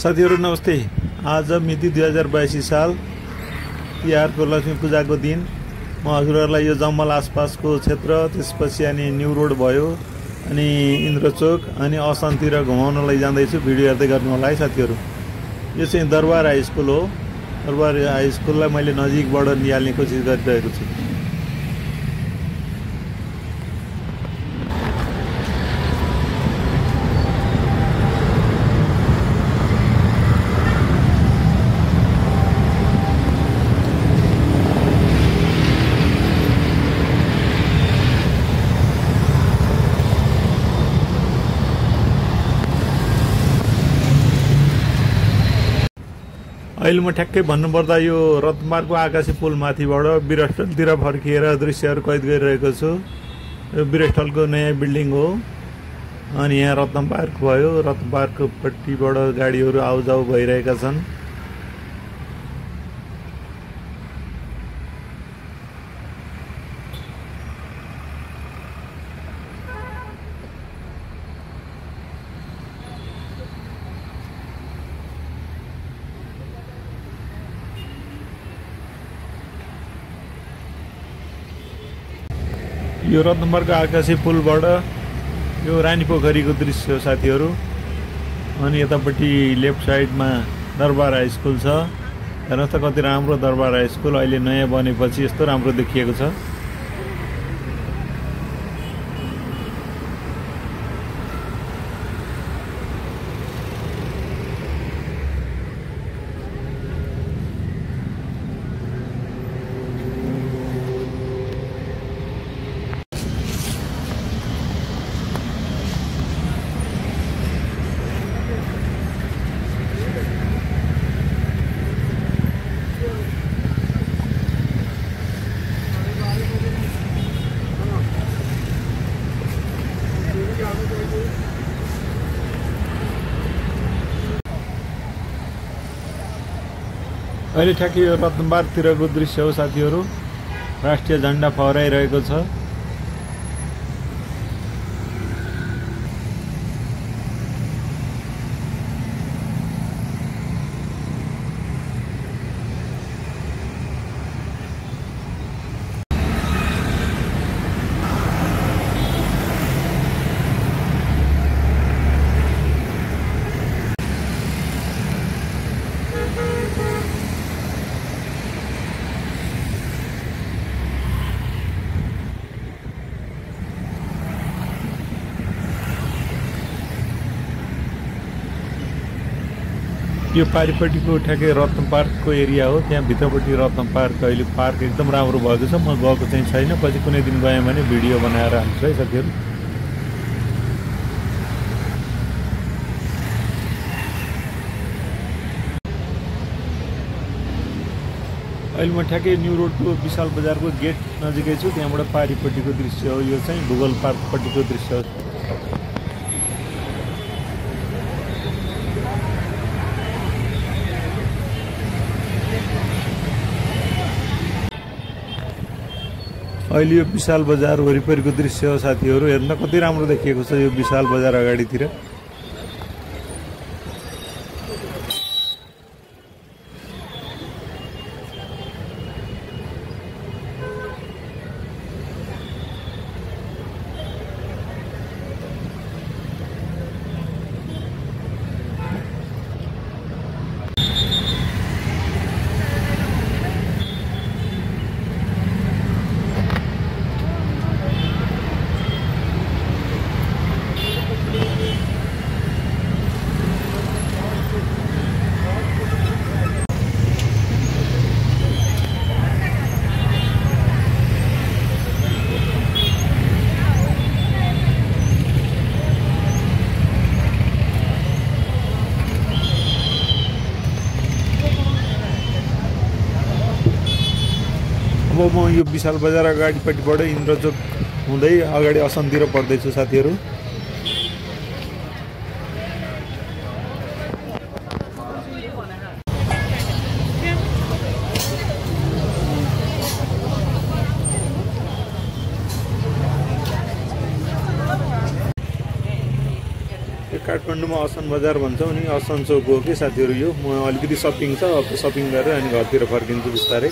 साथीहरु नमस्ते। आज मिति 2082 साल तिहारको लक्ष्मी पूजाको दिन म हजुरहरुलाई यो जम्मल आसपासको क्षेत्र त्यसपछि अनि न्यू रोड भयो अनि इन्द्रचोक अनि असनतिर घुमाउन लैजाँदै छु। भिडियो हेर्दै गर्नु होला है साथीहरु। यो चाहिँ दरबार हाई स्कुल हो। दरबार हाई स्कुललाई मैले नजिकबाट निहाल्ने कोसिस गरिरहेको छु। अहिले म ठ्याक्कै भन्नुपर्दा यो रत्नपार्कको आकाशी पुल माथिबाट वीरस्थलतिर फर्किएर दृश्यहरू कैद गरिरहेको छु। यो वीरस्थलको नयाँ बिल्डिङ हो अनि यहाँ रत्नपार्क भयो। रत्नपार्कको पट्टिबाट गाडीहरू आउजाउ भइरहेका छन्। यो रत्नपार्कको आकाशी पुलबाट यो रानी पोखरीको दृश्य हो साथीहरु। अनि यतापट्टि लेफ्ट साइडमा दरबार हाई स्कुल छ। हेर्नुस् त कति राम्रो दरबार हाई स्कुल अहिले नयाँ बनेपछि यस्तो राम्रो देखिएको छ। अहिले ठ्याक्कै यो रत्नपार्कतिरको दृश्य हो साथीहरु। राष्ट्रिय झण्डा फहराइरहेको छ। यो पारिपट्टिको ठ्याक्कै रत्नपार्कको एरिया हो। त्यहाँ भित्रपट्टि रत्नपार्क अहिले पार्क एकदम राम्रो भएको छ। म गएको चाहिँ छैन, पछि कुनै दिन गएँ भने भिडियो बनाएर हाल्छु है साथीहरु। अहिले म ठ्याक्कै न्यू रोडको विशाल बजारको गेट नजिकै छु। त्यहाँबाट पारिपट्टिको दृश्य हो। यो चाहिँ भूगोल पार्कपट्टिको दृश्य हो। अहिले यो विशाल बजार वरिपरिको दृश्य हो साथीहरु। हेर्न कति राम्रो देखिएको छ यो विशाल बजार अगाडितिर। अब म यो विशाल बजार अगाडिपट्टिबाट इन्द्रचोक हुँदै अगाडि असनतिर पर्दैछु साथीहरु। काठमाडौँमा असन बजार भन्छौँ नि, असन चौक हो कि साथीहरू। यो म अलिकति सपिङ छ, सपिङ गरेर अनि घरतिर फर्किन्छु बिस्तारै।